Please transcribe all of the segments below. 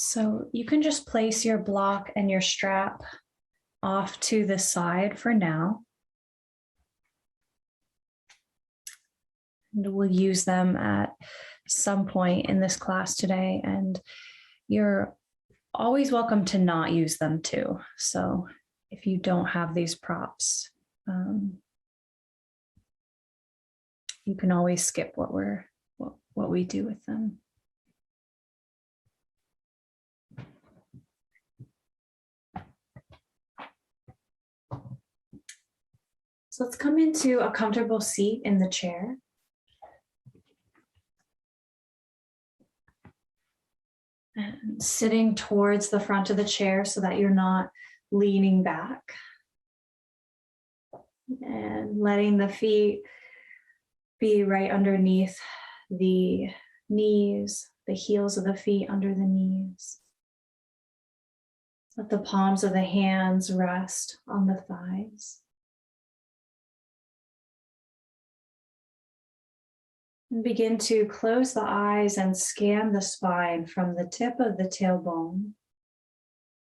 So you can just place your block and your strap off to the side for now. And we'll use them at some point in this class today. And you're always welcome to not use them too. So if you don't have these props, you can always skip what we do with them. So let's come into a comfortable seat in the chair. And sitting towards the front of the chair so that you're not leaning back. And letting the feet be right underneath the knees, the heels of the feet under the knees. Let the palms of the hands rest on the thighs. And begin to close the eyes and scan the spine from the tip of the tailbone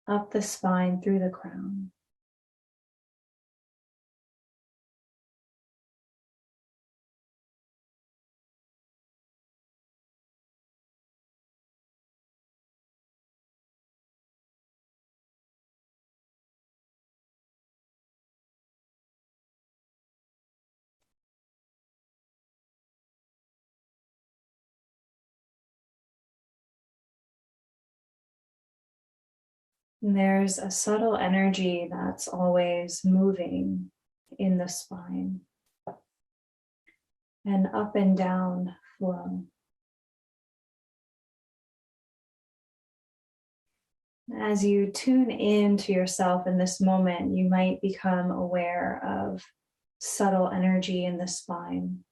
up the spine through the crown. And there's a subtle energy that's always moving in the spine, and up and down flow. As you tune in to yourself in this moment, you might become aware of subtle energy in the spine.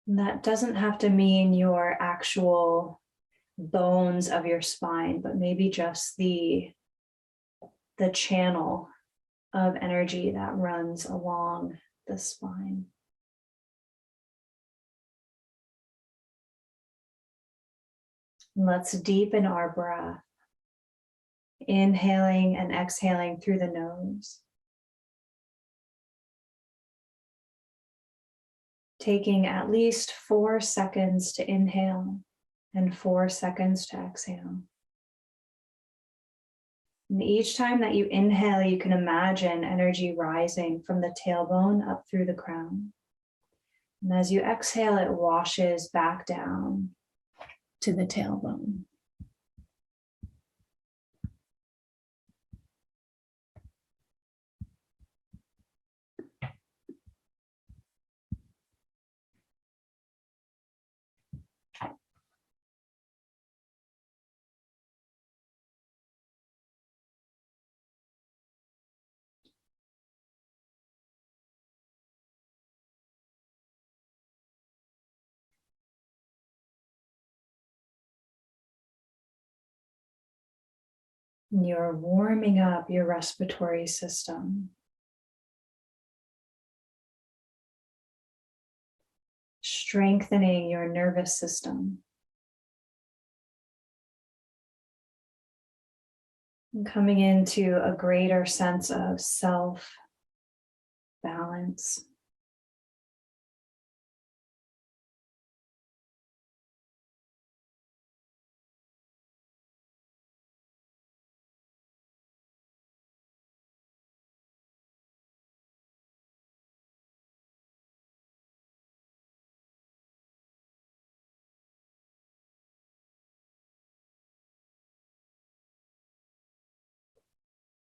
And that doesn't have to mean your actual bones of your spine, but maybe just the channel of energy that runs along the spine. And let's deepen our breath, inhaling and exhaling through the nose. Taking at least 4 seconds to inhale and 4 seconds to exhale. And each time that you inhale, you can imagine energy rising from the tailbone up through the crown. And as you exhale, it washes back down to the tailbone. And you're warming up your respiratory system. Strengthening your nervous system. And coming into a greater sense of self-balance.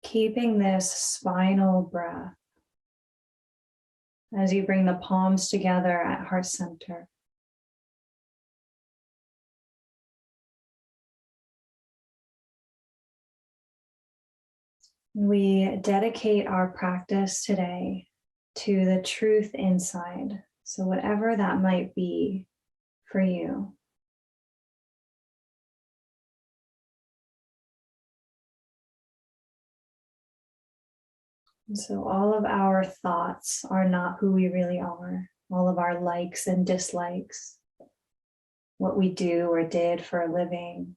Keeping this spinal breath as you bring the palms together at heart center. We dedicate our practice today to the truth inside. So whatever that might be for you. And so all of our thoughts are not who we really are. all of our likes and dislikes, what we do or did for a living.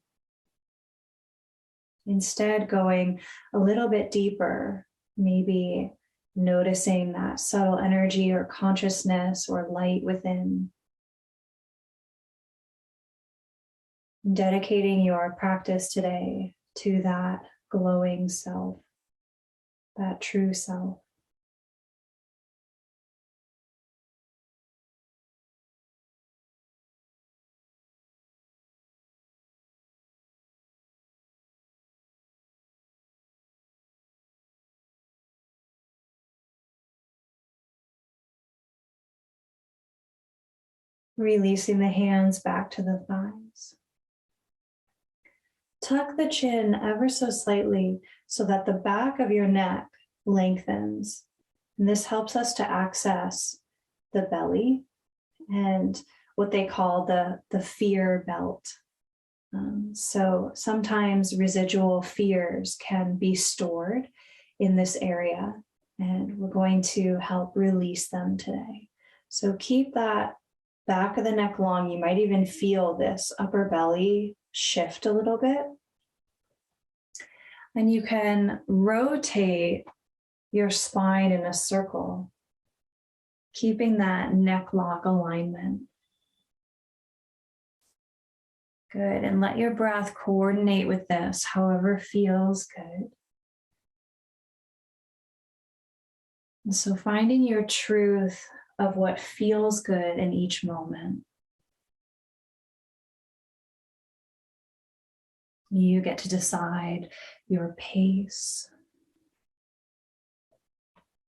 Instead, going a little bit deeper, maybe noticing that subtle energy or consciousness or light within. Dedicating your practice today to that glowing self, that true self. Releasing the hands back to the thighs. Tuck the chin ever so slightly so that the back of your neck lengthens. And this helps us to access the belly and what they call the fear belt. So sometimes residual fears can be stored in this area, and we're going to help release them today. So keep that back of the neck long. You might even feel this upper belly shift a little bit. And you can rotate your spine in a circle, keeping that neck lock alignment. Good, and let your breath coordinate with this, however feels good. And so finding your truth of what feels good in each moment. You get to decide your pace.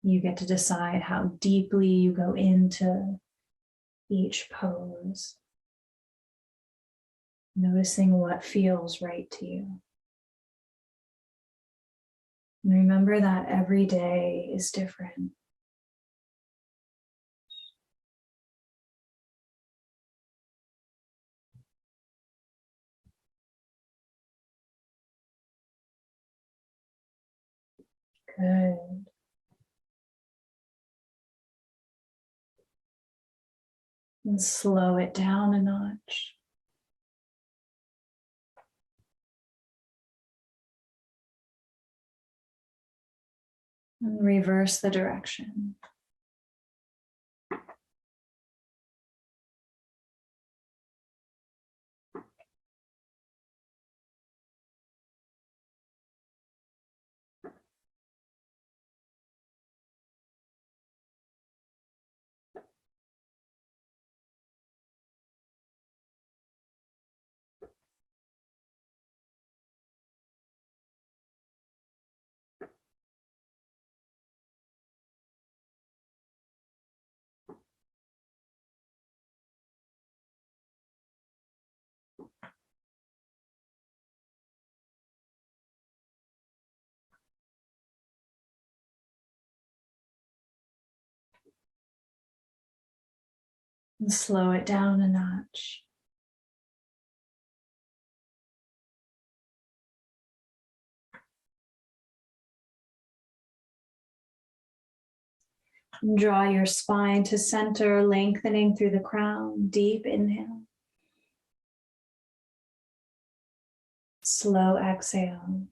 You get to decide how deeply you go into each pose. Noticing what feels right to you. And remember that every day is different. Good. And slow it down a notch. And reverse the direction. And slow it down a notch. And draw your spine to center, lengthening through the crown. Deep inhale. Slow exhale.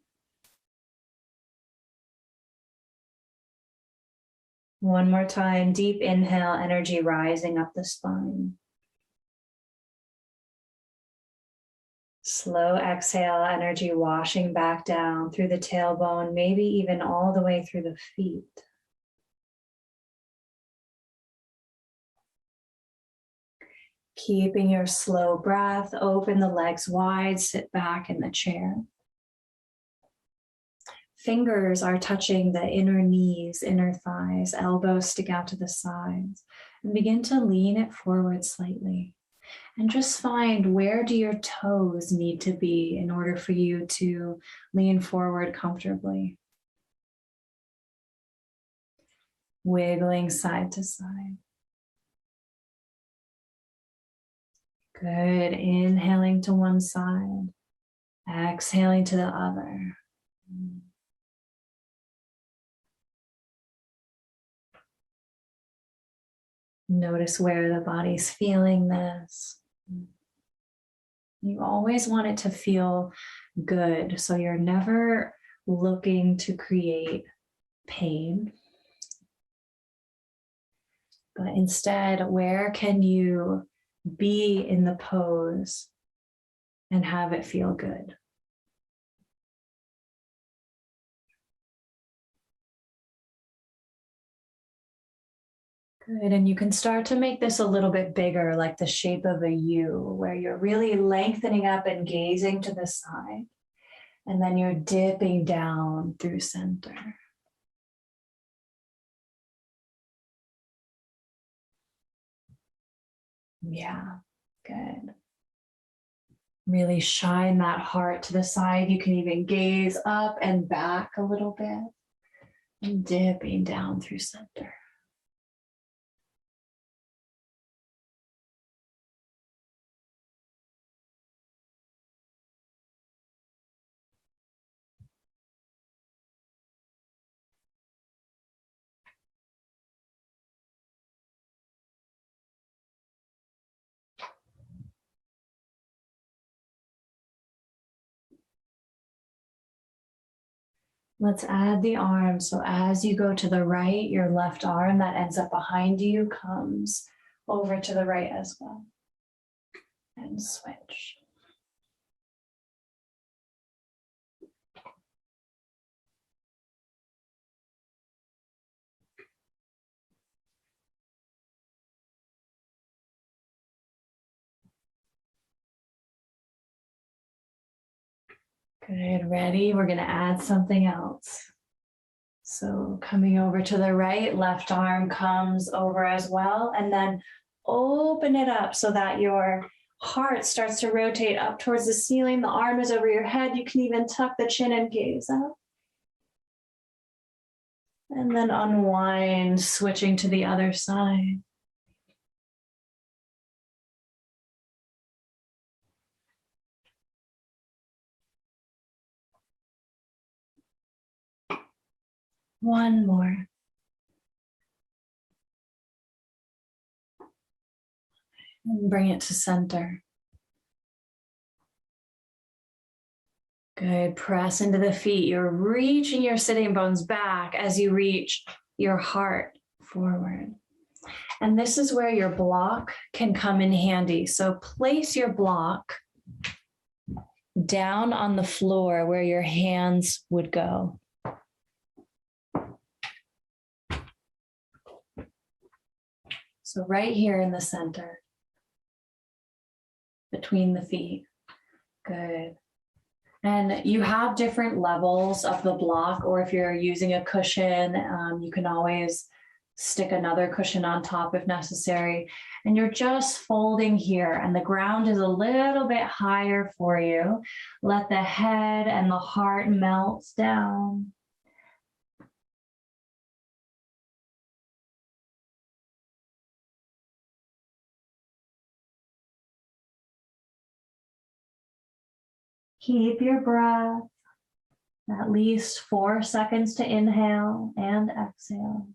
One more time, deep inhale, energy rising up the spine. Slow exhale, energy washing back down through the tailbone, maybe even all the way through the feet. Keeping your slow breath, open the legs wide, sit back in the chair. Fingers are touching the inner knees, inner thighs, elbows stick out to the sides, and begin to lean it forward slightly. And just find, where do your toes need to be in order for you to lean forward comfortably? Wiggling side to side. Good, inhaling to one side, exhaling to the other. Notice where the body's feeling this. You always want it to feel good, so you're never looking to create pain. But instead, where can you be in the pose and have it feel good? Good, and you can start to make this a little bit bigger, like the shape of a U, where you're really lengthening up and gazing to the side, and then you're dipping down through center. Yeah, good. Really shine that heart to the side. You can even gaze up and back a little bit, and dipping down through center. Let's add the arms. So as you go to the right, your left arm that ends up behind you comes over to the right as well. And switch. Good, ready? We're gonna add something else. So coming over to the right, left arm comes over as well, and then open it up so that your heart starts to rotate up towards the ceiling. The arm is over your head. You can even tuck the chin and gaze up. And then unwind, switching to the other side. One more. And bring it to center. Good. Press into the feet. You're reaching your sitting bones back as you reach your heart forward. And this is where your block can come in handy. So place your block down on the floor where your hands would go. So right here in the center, between the feet. Good. And you have different levels of the block, or if you're using a cushion, you can always stick another cushion on top if necessary. And you're just folding here, and the ground is a little bit higher for you. Let the head and the heart melt down. Keep your breath, at least 4 seconds to inhale and exhale.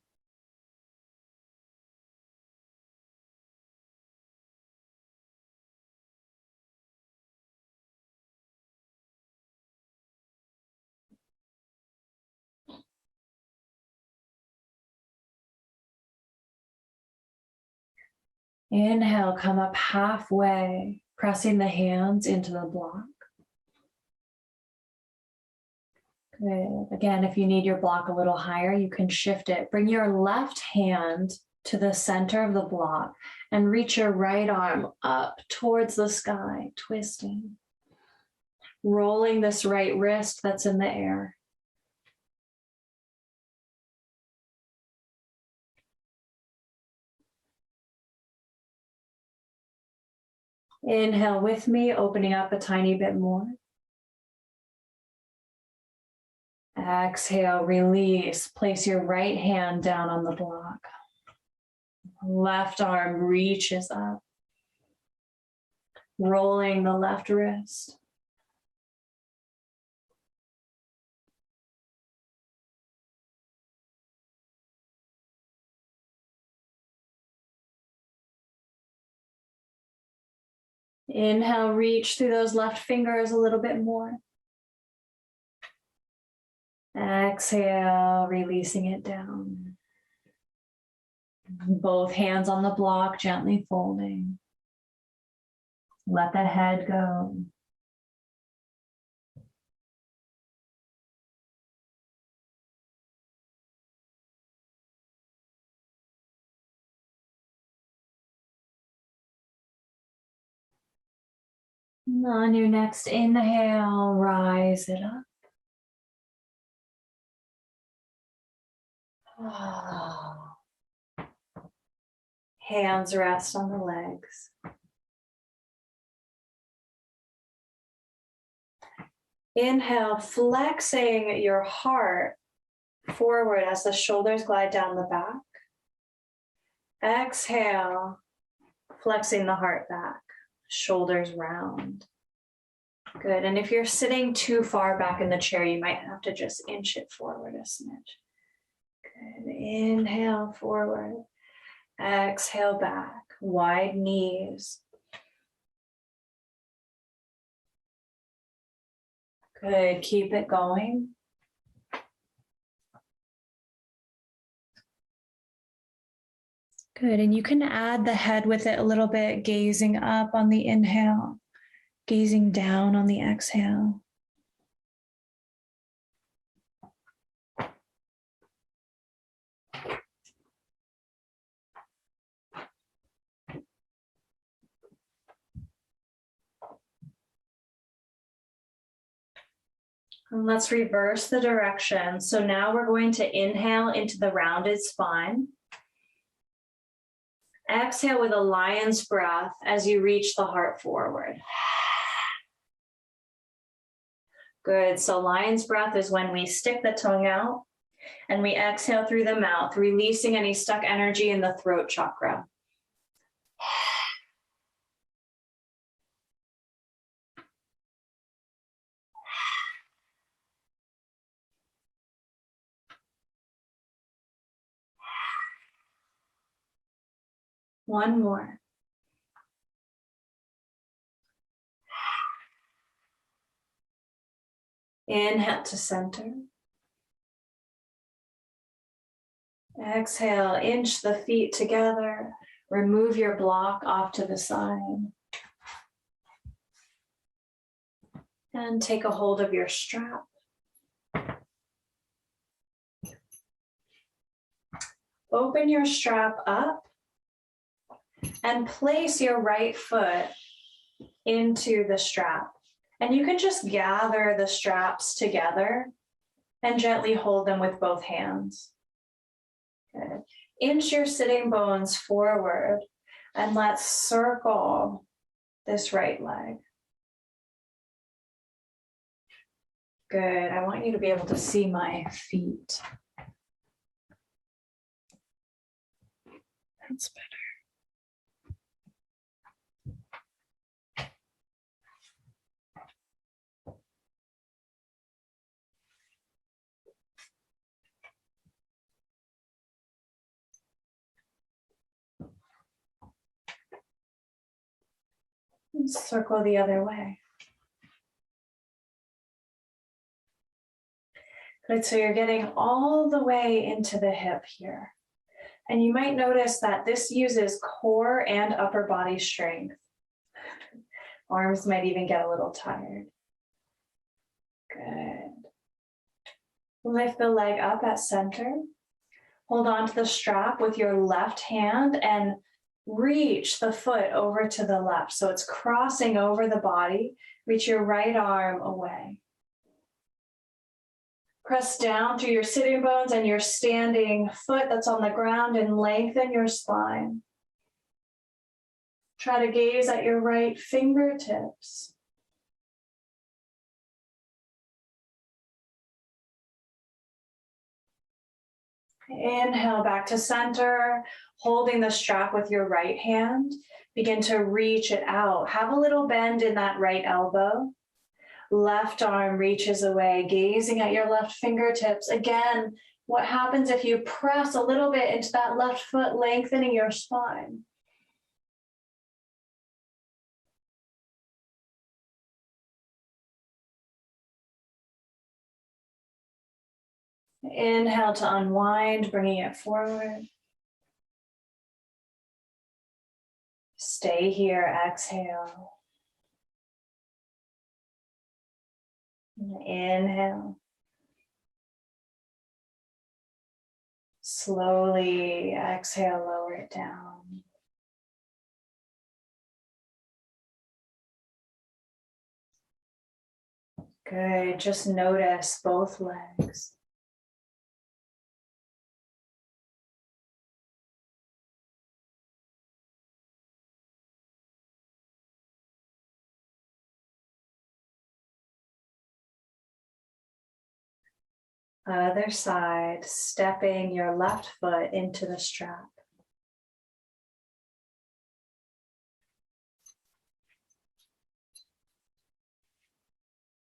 Inhale, come up halfway, pressing the hands into the block. Good. Again, if you need your block a little higher, you can shift it. Bring your left hand to the center of the block and reach your right arm up towards the sky, twisting. Rolling this right wrist that's in the air. Inhale with me, opening up a tiny bit more. Exhale, release. Place your right hand down on the block. Left arm reaches up. Rolling the left wrist. Inhale, reach through those left fingers a little bit more. Exhale, releasing it down. Both hands on the block, gently folding. Let the head go. And on your next inhale, rise it up. Hands rest on the legs. Inhale, flexing your heart forward as the shoulders glide down the back. Exhale, flexing the heart back, shoulders round. Good. And if you're sitting too far back in the chair, you might have to just inch it forward a smidge. Good. Inhale forward. Exhale back. Wide knees. Good. Keep it going. Good. And you can add the head with it a little bit, gazing up on the inhale, gazing down on the exhale. And let's reverse the direction. So now we're going to inhale into the rounded spine. Exhale with a lion's breath as you reach the heart forward. Good. So lion's breath is when we stick the tongue out and we exhale through the mouth, releasing any stuck energy in the throat chakra. One more. Inhale to center. Exhale, inch the feet together. Remove your block off to the side. And take a hold of your strap. Open your strap up and place your right foot into the strap. And you can just gather the straps together and gently hold them with both hands. Good. Inch your sitting bones forward and let's circle this right leg. Good. I want you to be able to see my feet. That's better. And circle the other way. Good, so you're getting all the way into the hip here. And you might notice that this uses core and upper body strength. Arms might even get a little tired. Good. Lift the leg up at center. Hold on to the strap with your left hand and reach the foot over to the left. So it's crossing over the body. Reach your right arm away. Press down through your sitting bones and your standing foot that's on the ground and lengthen your spine. Try to gaze at your right fingertips. Inhale back to center, holding the strap with your right hand. Begin to reach it out. Have a little bend in that right elbow. Left arm reaches away, gazing at your left fingertips. Again, what happens if you press a little bit into that left foot, lengthening your spine? Inhale to unwind, bringing it forward. Stay here, exhale. Inhale. Slowly exhale, lower it down. Good, just notice both legs. Other side, stepping your left foot into the strap.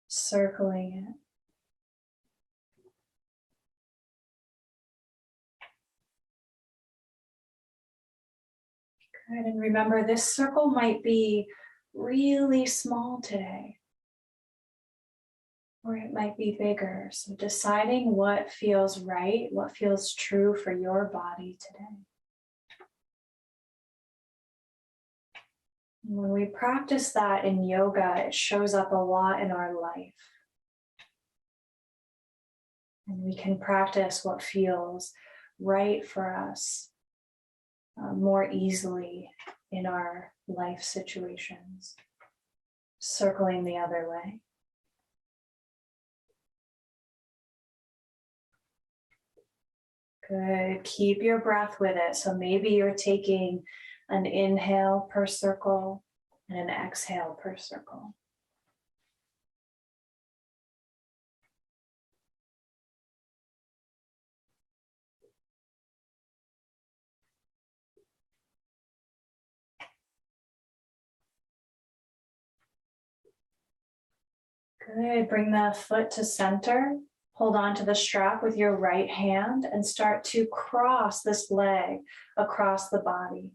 Circling it. Good, and remember this circle might be really small today, or it might be bigger. So deciding what feels right, what feels true for your body today. When we practice that in yoga, it shows up a lot in our life. And we can practice what feels right for us more easily in our life situations. Circling the other way. Good. Keep your breath with it. So maybe you're taking an inhale per circle and an exhale per circle. Good. Bring the foot to center. Hold on to the strap with your right hand and start to cross this leg across the body.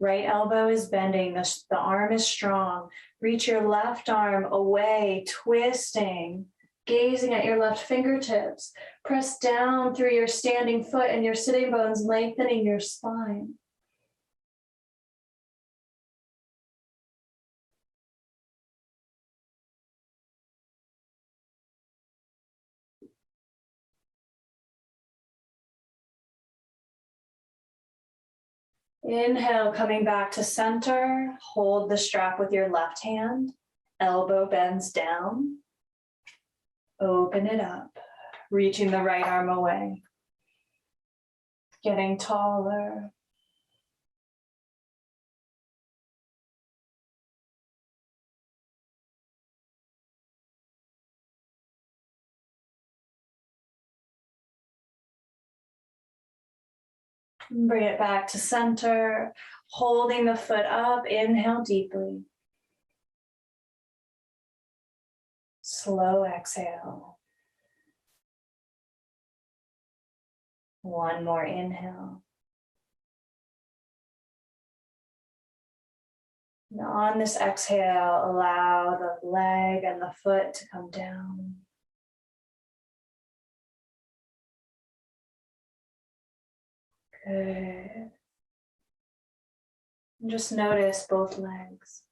Right elbow is bending, the arm is strong. Reach your left arm away, twisting, gazing at your left fingertips. Press down through your standing foot and your sitting bones, lengthening your spine. Inhale, coming back to center. Hold the strap with your left hand. Elbow bends down. Open it up. Reaching the right arm away. Getting taller. Bring it back to center. Holding the foot up. Inhale deeply. Slow exhale. One more inhale. And on this exhale, allow the leg and the foot to come down. Good. And just notice both legs.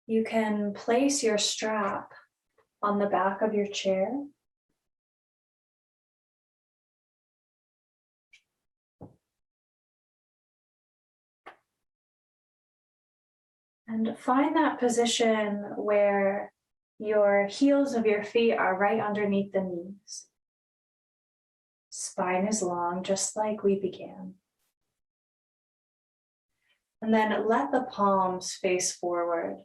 You can place your strap on the back of your chair. And find that position where your heels of your feet are right underneath the knees. Spine is long, just like we began. And then let the palms face forward.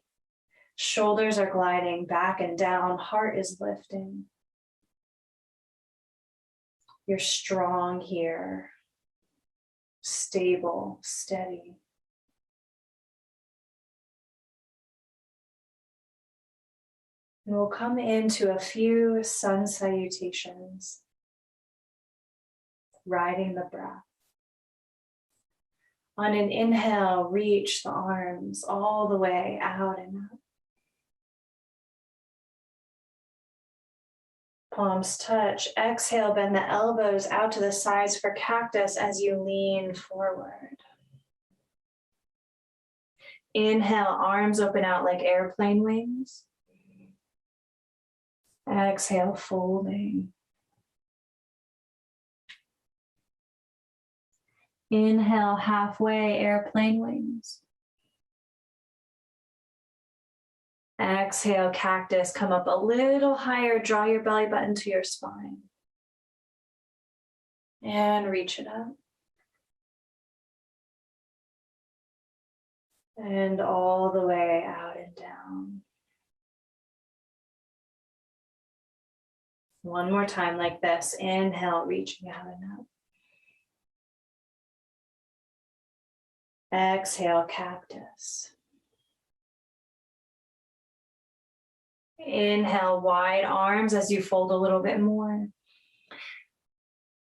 Shoulders are gliding back and down, heart is lifting. You're strong here, stable, steady. And we'll come into a few sun salutations. riding the breath. On an inhale, reach the arms all the way out and up. Palms touch. Exhale, bend the elbows out to the sides for cactus as you lean forward. Inhale, arms open out like airplane wings. Exhale, folding. Inhale, halfway, airplane wings. Exhale, cactus, come up a little higher, draw your belly button to your spine. And reach it up. And all the way out and down. One more time like this. Inhale, reaching out and up. Exhale, cactus. Inhale, wide arms as you fold a little bit more.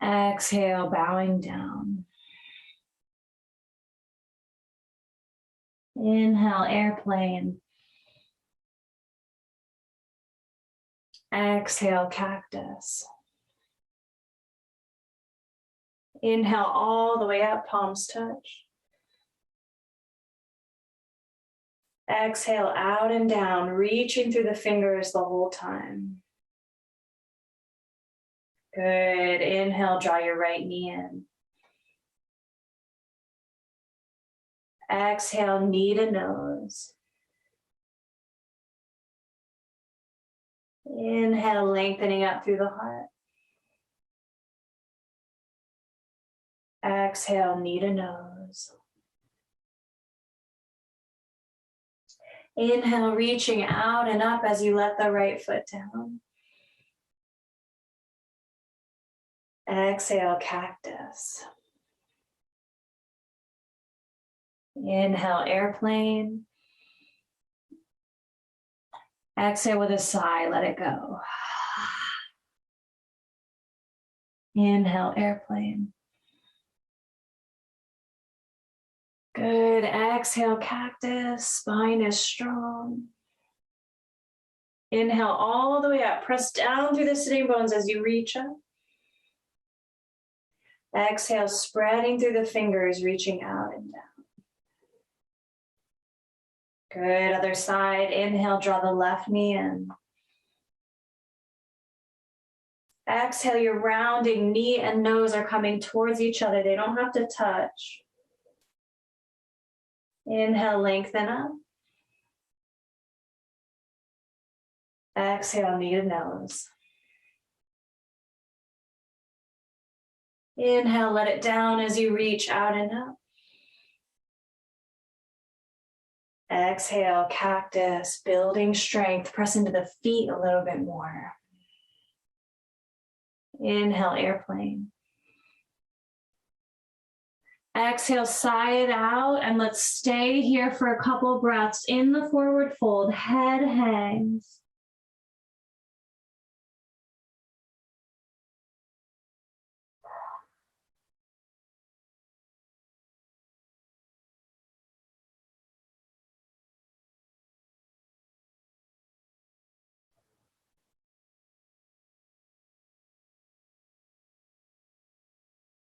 Exhale, bowing down. Inhale, airplane. Exhale, cactus. Inhale all the way up, palms touch. Exhale out and down, reaching through the fingers the whole time. Good. Inhale, draw your right knee in. Exhale, knee to nose. Inhale, lengthening up through the heart. Exhale, knee to nose. Inhale, reaching out and up as you let the right foot down. Exhale, cactus. Inhale, airplane. Exhale with a sigh, let it go. Inhale, airplane. Good. Exhale, cactus. Spine is strong. Inhale all the way up. Press down through the sitting bones as you reach up. Exhale, spreading through the fingers, reaching out and down. Good. Other side. Inhale, draw the left knee in. Exhale, you're rounding. Knee and nose are coming towards each other. They don't have to touch. Inhale, lengthen up. Exhale, knee to nose. Inhale, let it down as you reach out and up. Exhale, cactus, building strength. Press into the feet a little bit more. Inhale, airplane. Exhale, sigh it out, and let's stay here for a couple breaths in the forward fold. Head hangs.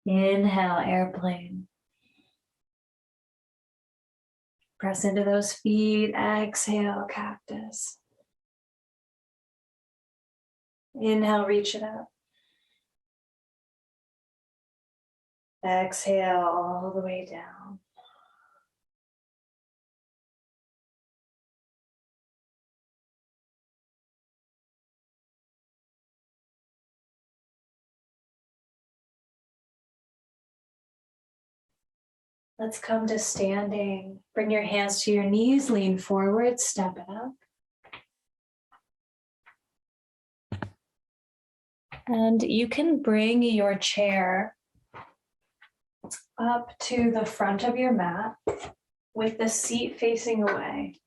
Inhale, airplane. Press into those feet. Exhale, cactus. Inhale, reach it up. Exhale all the way down. Let's come to standing. Bring your hands to your knees, lean forward, step it up. And you can bring your chair up to the front of your mat with the seat facing away.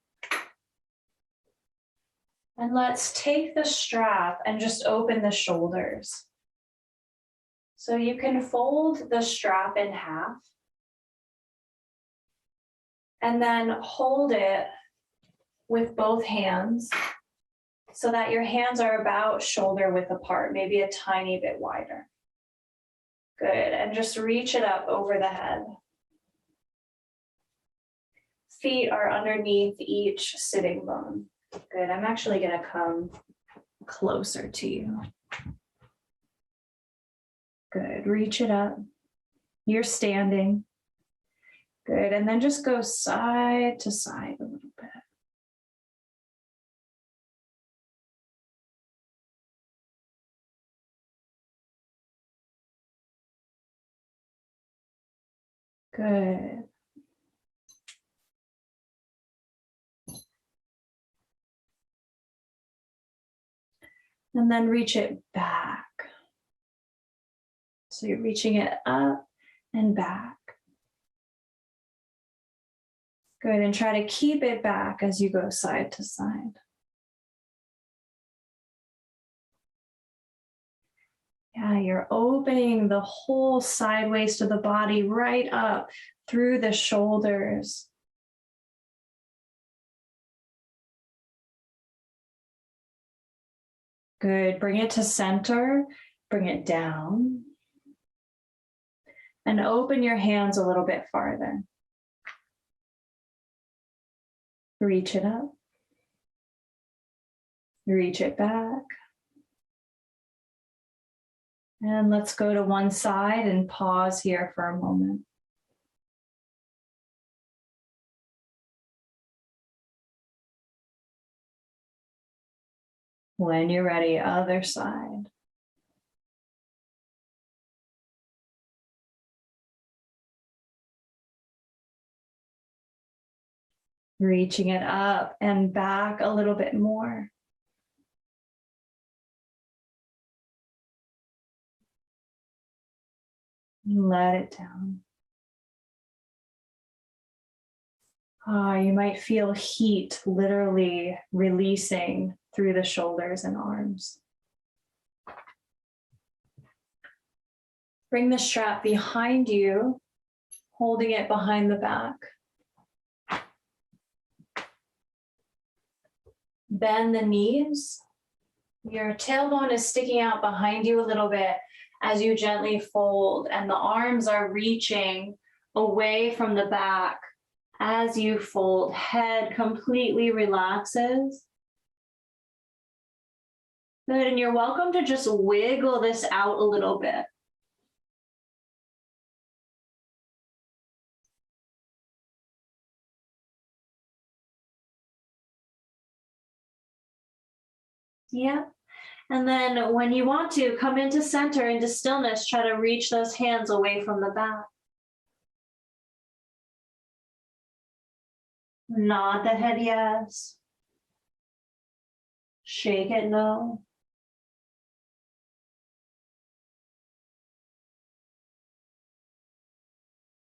And let's take the strap and just open the shoulders. So you can fold the strap in half and then hold it with both hands so that your hands are about shoulder width apart, maybe a tiny bit wider. Good, and just reach it up over the head. Feet are underneath each sitting bone. Good, I'm actually gonna come closer to you. Good, reach it up. You're standing. Good, and then just go side to side a little bit. Good. And then reach it back. So you're reaching it up and back. Good, and try to keep it back as you go side to side. Yeah, you're opening the whole side waist of the body right up through the shoulders. Good, bring it to center, bring it down. And open your hands a little bit farther. Reach it up. Reach it back. And let's go to one side and pause here for a moment. When you're ready, other side. Reaching it up and back a little bit more. Let it down. You might feel heat literally releasing through the shoulders and arms. Bring the strap behind you, holding it behind the back. Bend the knees. Your tailbone is sticking out behind you a little bit as you gently fold, and the arms are reaching away from the back as you fold. Head completely relaxes. Good, and you're welcome to just wiggle this out a little bit. Yeah. And then when you want to, come into center, into stillness, try to reach those hands away from the back. Nod the head yes. Shake it no.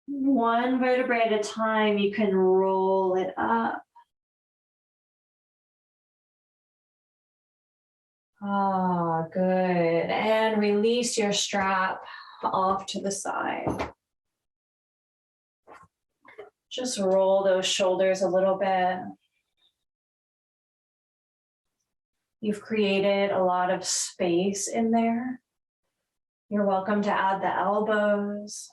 One vertebrae at a time, you can roll it up. Good. And release your strap off to the side. Just roll those shoulders a little bit. You've created a lot of space in there. You're welcome to add the elbows.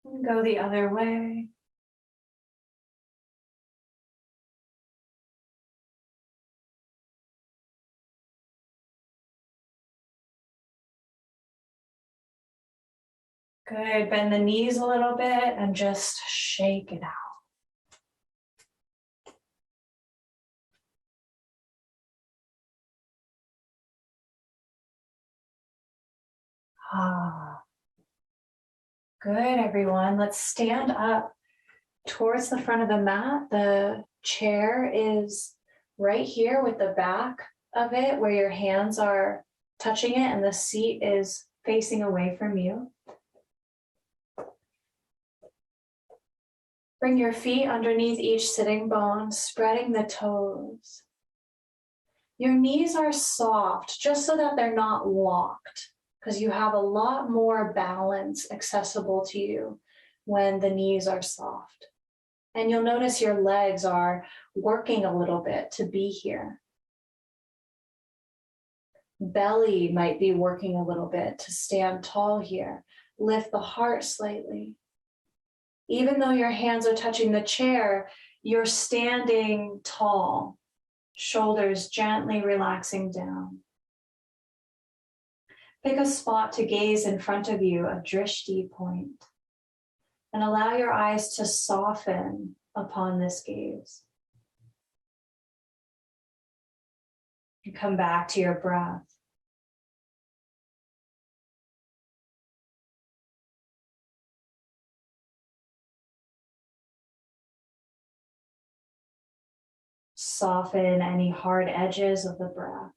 And go the other way. Good, bend the knees a little bit and just shake it out. Good, everyone. Let's stand up towards the front of the mat. The chair is right here with the back of it where your hands are touching it, and the seat is facing away from you. Bring your feet underneath each sitting bone, spreading the toes. Your knees are soft, just so that they're not locked, because you have a lot more balance accessible to you when the knees are soft. And you'll notice your legs are working a little bit to be here. Belly might be working a little bit to stand tall here. Lift the heart slightly. Even though your hands are touching the chair, you're standing tall, shoulders gently relaxing down. Pick a spot to gaze in front of you, a drishti point, and allow your eyes to soften upon this gaze. And come back to your breath. Soften any hard edges of the breath.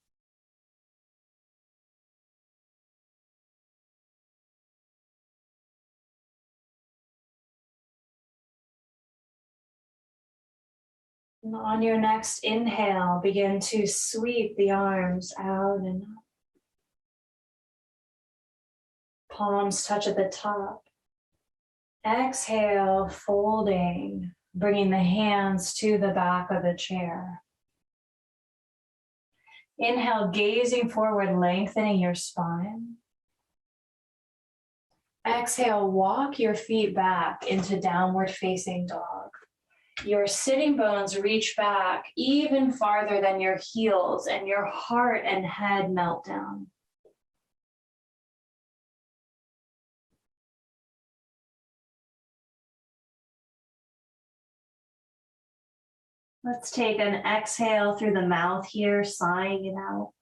And on your next inhale, begin to sweep the arms out and up. Palms touch at the top. Exhale, folding, bringing the hands to the back of the chair. Inhale, gazing forward, lengthening your spine. Exhale, walk your feet back into downward facing dog. Your sitting bones reach back even farther than your heels, and your heart and head melt down. Let's take an exhale through the mouth here, sighing it out.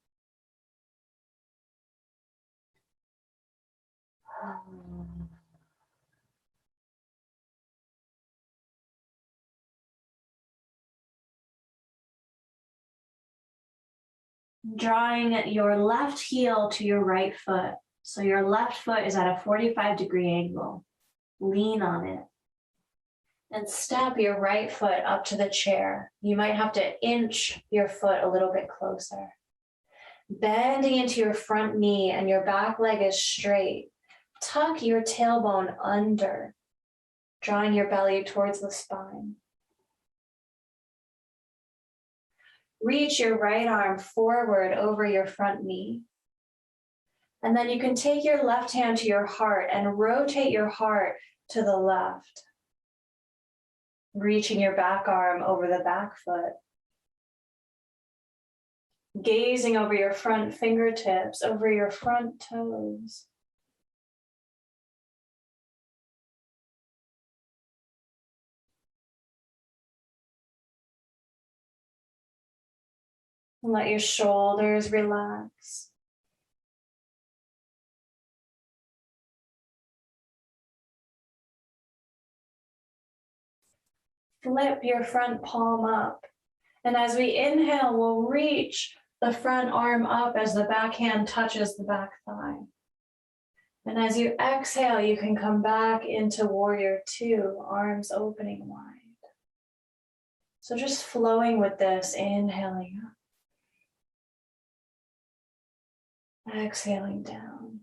Drawing your left heel to your right foot. So your left foot is at a 45-degree angle. Lean on it. And step your right foot up to the chair. You might have to inch your foot a little bit closer. Bending into your front knee and your back leg is straight. Tuck your tailbone under, drawing your belly towards the spine. Reach your right arm forward over your front knee. And then you can take your left hand to your heart and rotate your heart to the left. Reaching your back arm over the back foot. Gazing over your front fingertips, over your front toes. And let your shoulders relax. Flip your front palm up. And as we inhale, we'll reach the front arm up as the back hand touches the back thigh. And as you exhale, you can come back into warrior two, arms opening wide. So just flowing with this, inhaling up. Exhaling down.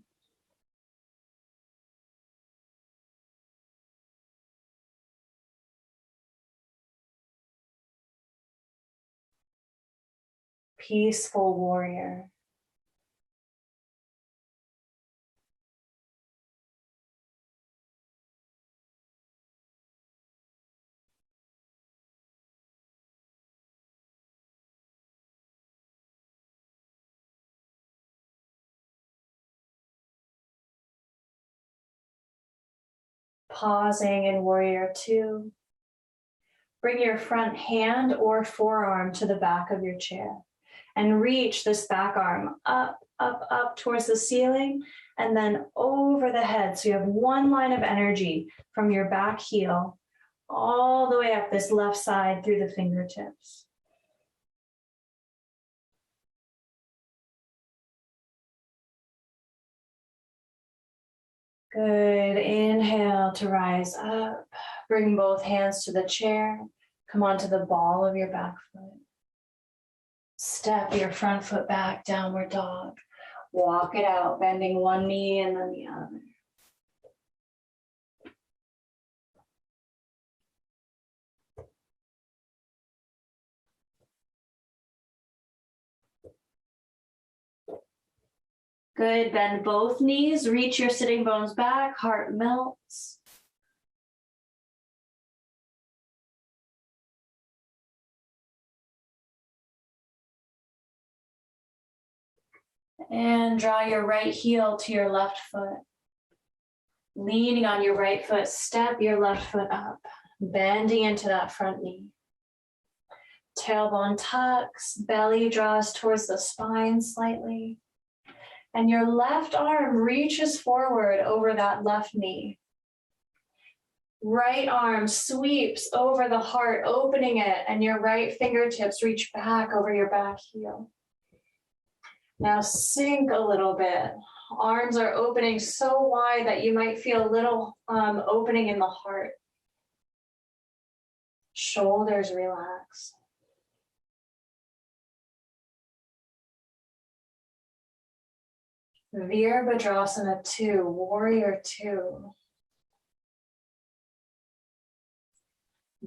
Peaceful warrior. Pausing in warrior two. Bring your front hand or forearm to the back of your chair and reach this back arm up, up, up towards the ceiling and then over the head. So you have one line of energy from your back heel all the way up this left side through the fingertips. Good. Inhale to rise up. Bring both hands to the chair. Come onto the ball of your back foot. Step your front foot back, downward dog. Walk it out, bending one knee and then the other. Good, bend both knees, reach your sitting bones back, heart melts. And draw your right heel to your left foot. Leaning on your right foot, step your left foot up, bending into that front knee. Tailbone tucks, belly draws towards the spine slightly. And your left arm reaches forward over that left knee. Right arm sweeps over the heart, opening it, and your right fingertips reach back over your back heel. Now sink a little bit. Arms are opening so wide that you might feel a little opening in the heart. Shoulders relax. Virabhadrasana 2, Warrior 2.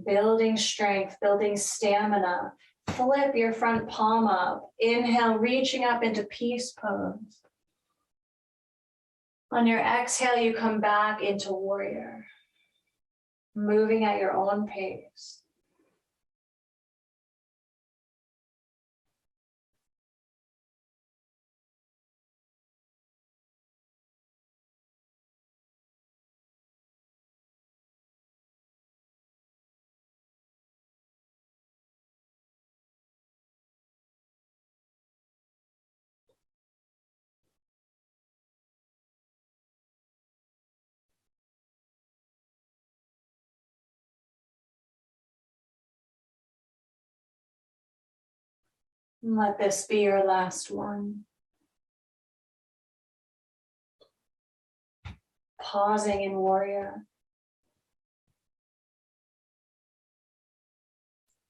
Building strength, building stamina. Flip your front palm up. Inhale, reaching up into peace pose. On your exhale, you come back into warrior. Moving at your own pace. And let this be your last one. Pausing in warrior.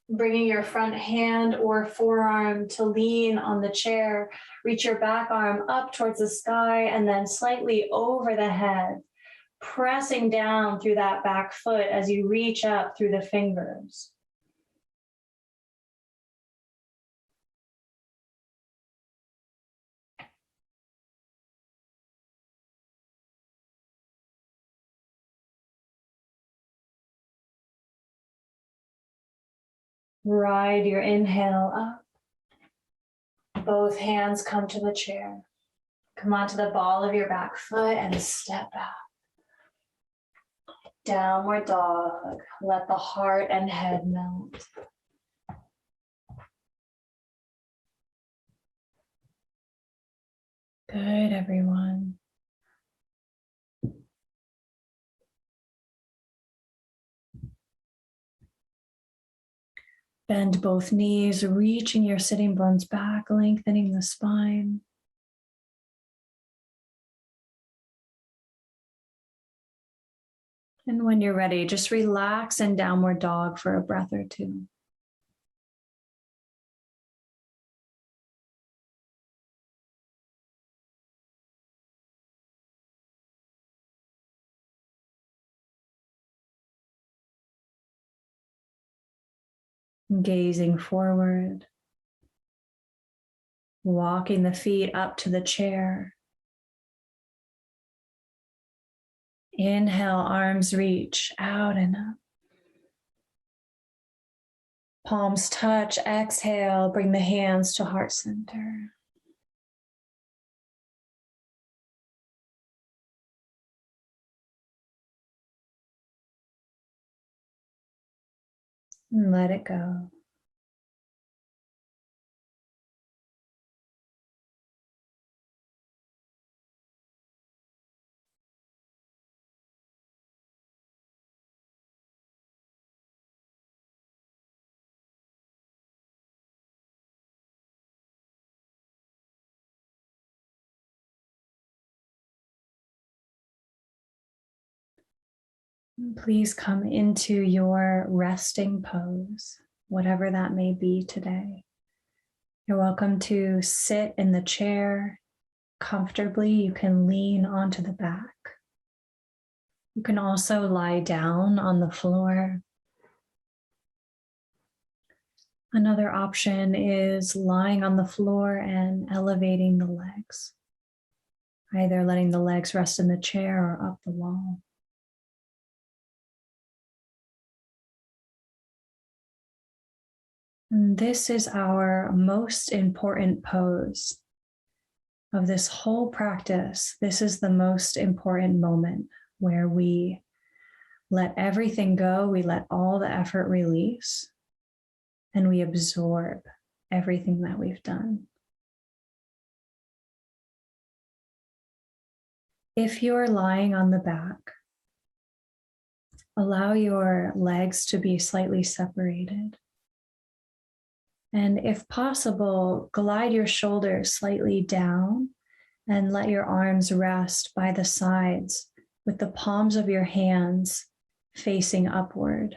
Bringing your front hand or forearm to lean on the chair. Reach your back arm up towards the sky and then slightly over the head. Pressing down through that back foot as you reach up through the fingers. Ride your inhale up. Both hands come to the chair. Come onto the ball of your back foot and step back. Downward dog. Let the heart and head melt. Good, everyone. Bend both knees, reaching your sitting bones back, lengthening the spine. And when you're ready, just relax in downward dog for a breath or two. Gazing forward, walking the feet up to the chair. Inhale, arms reach out and up. Palms touch, exhale, bring the hands to heart center. And let it go. Please come into your resting pose, whatever that may be today. You're welcome to sit in the chair comfortably. You can lean onto the back. You can also lie down on the floor. Another option is lying on the floor and elevating the legs, either letting the legs rest in the chair or up the wall. And this is our most important pose of this whole practice. This is the most important moment where we let everything go, we let all the effort release, and we absorb everything that we've done. If you're lying on the back, allow your legs to be slightly separated. And if possible, glide your shoulders slightly down and let your arms rest by the sides with the palms of your hands facing upward.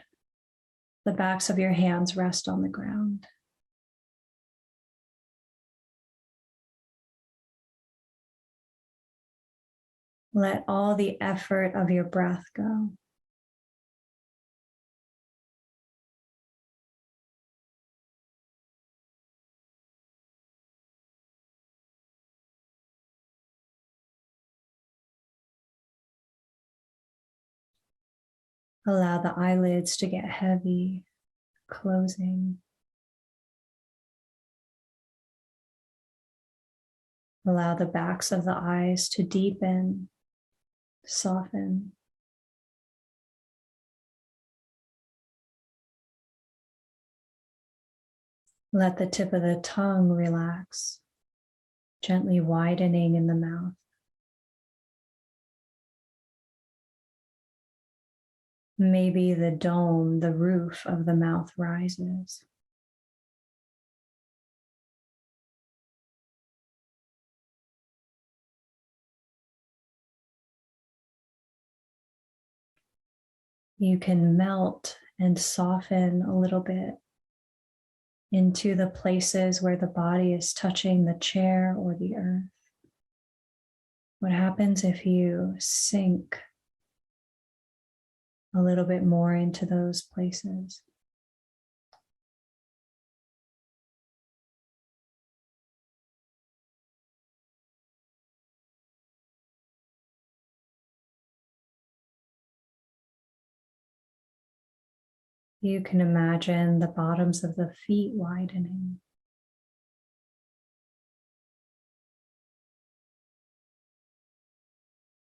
The backs of your hands rest on the ground. Let all the effort of your breath go. Allow the eyelids to get heavy, closing. Allow the backs of the eyes to deepen, soften. Let the tip of the tongue relax, gently widening in the mouth. Maybe the dome, the roof of the mouth rises. You can melt and soften a little bit into the places where the body is touching the chair or the earth. What happens if you sink a little bit more into those places? You can imagine the bottoms of the feet widening.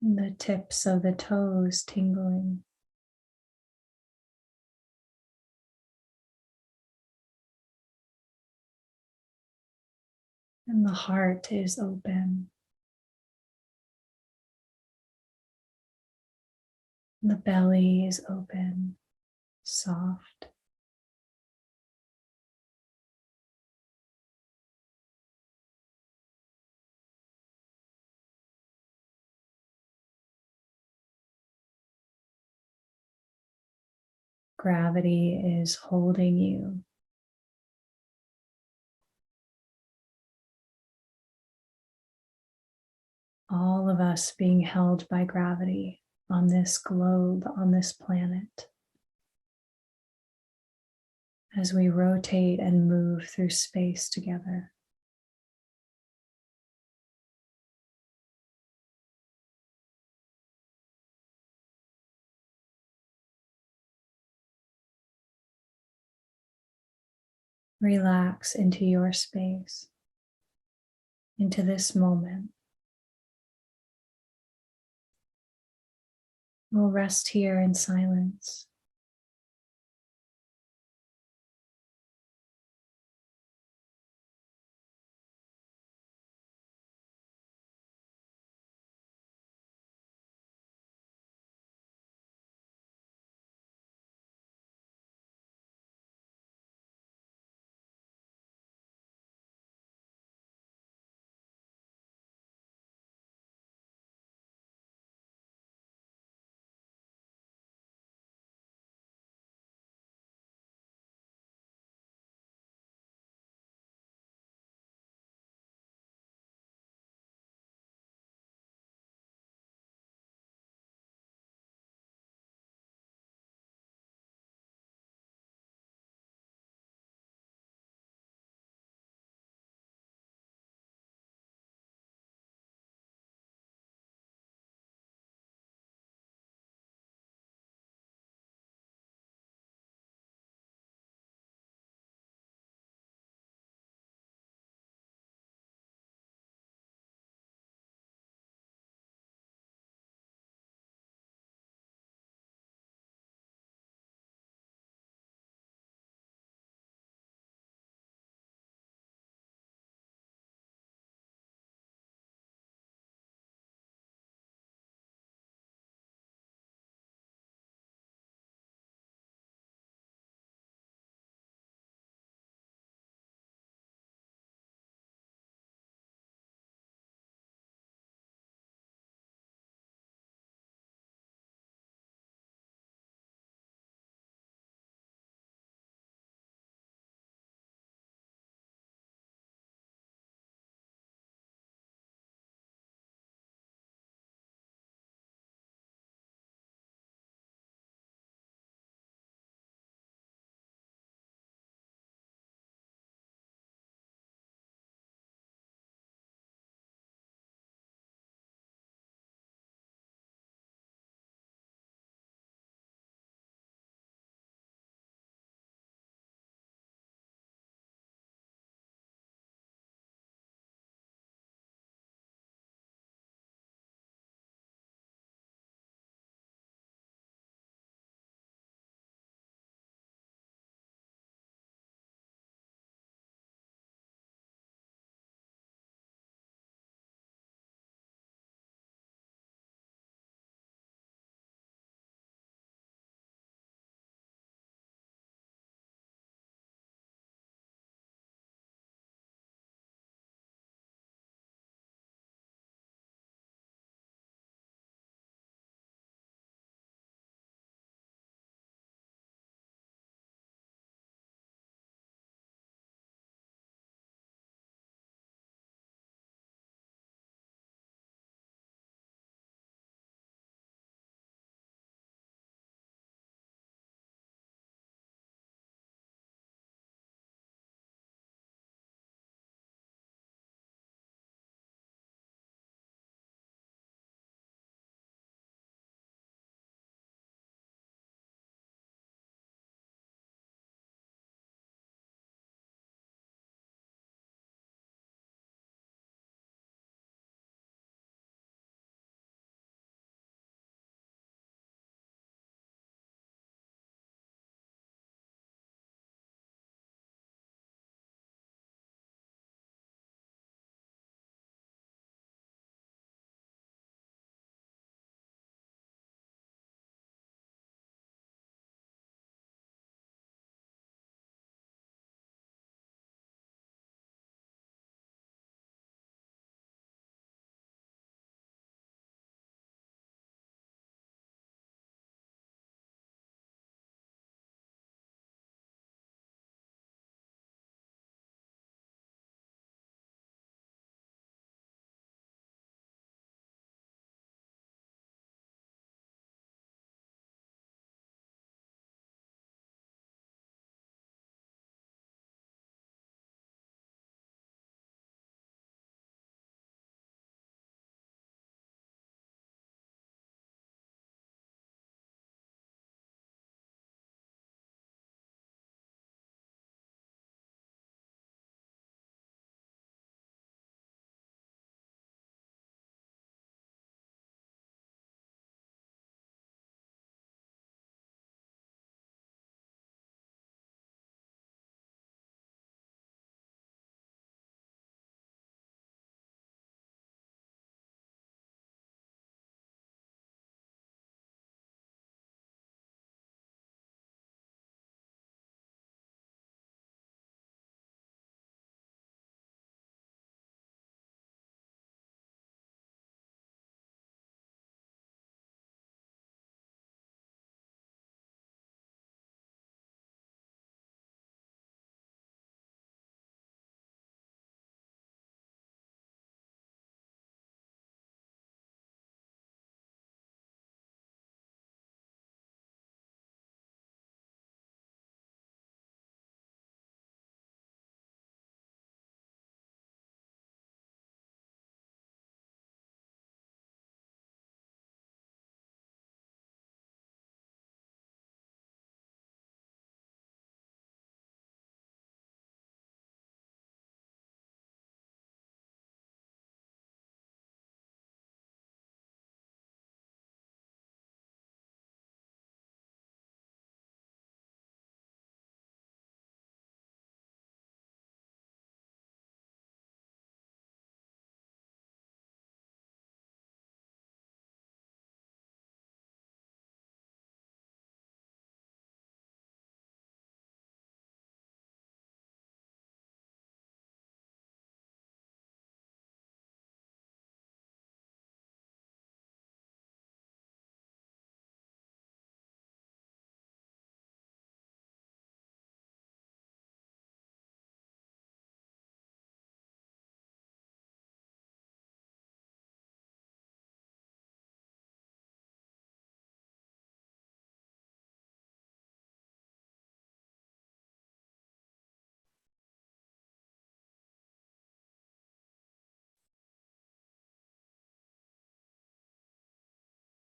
The tips of the toes tingling. And the heart is open. The belly is open, soft. Gravity is holding you. All of us being held by gravity on this globe, on this planet, as we rotate and move through space together. Relax into your space, into this moment. We'll rest here in silence.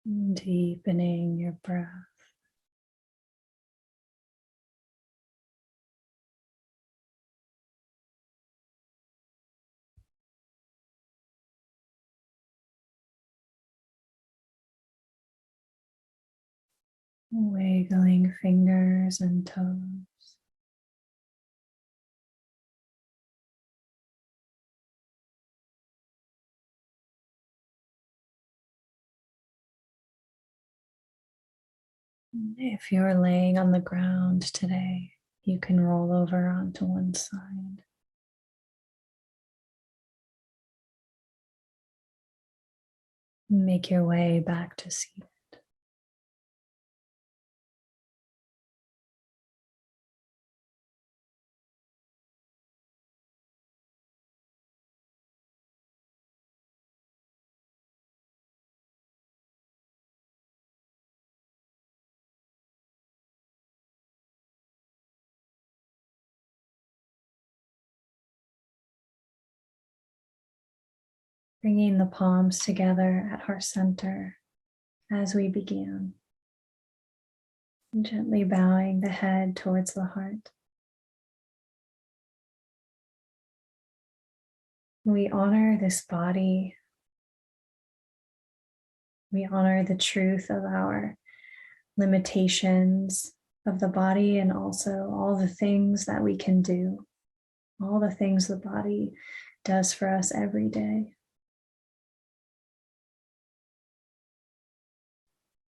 Deepening your breath. Wiggling fingers and toes. If you're laying on the ground today, you can roll over onto one side. Make your way back to seated. Bringing the palms together at heart center as we begin. Gently bowing the head towards the heart. We honor this body. We honor the truth of our limitations of the body and also all the things that we can do, all the things the body does for us every day.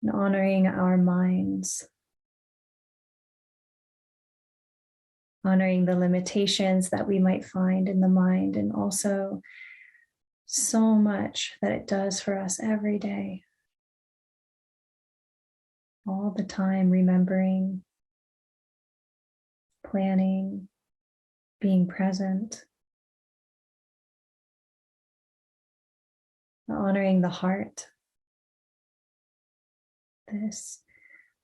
And honoring our minds, honoring the limitations that we might find in the mind, and also so much that it does for us every day. All the time, remembering, planning, being present, honoring the heart, this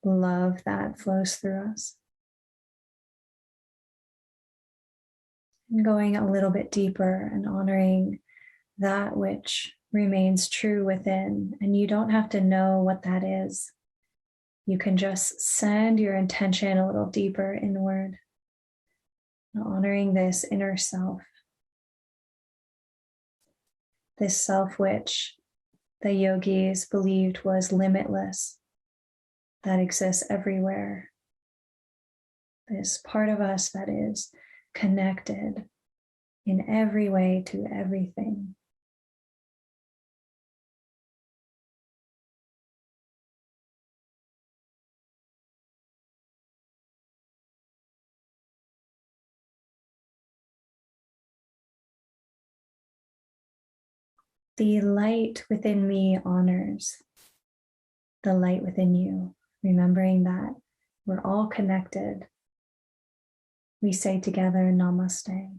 love that flows through us. And going a little bit deeper and honoring that which remains true within. And you don't have to know what that is. You can just send your intention a little deeper inward, honoring this inner self, this self which the yogis believed was limitless, that exists everywhere. This part of us that is connected in every way to everything. The light within me honors the light within you, remembering that we're all connected. We say together, Namaste.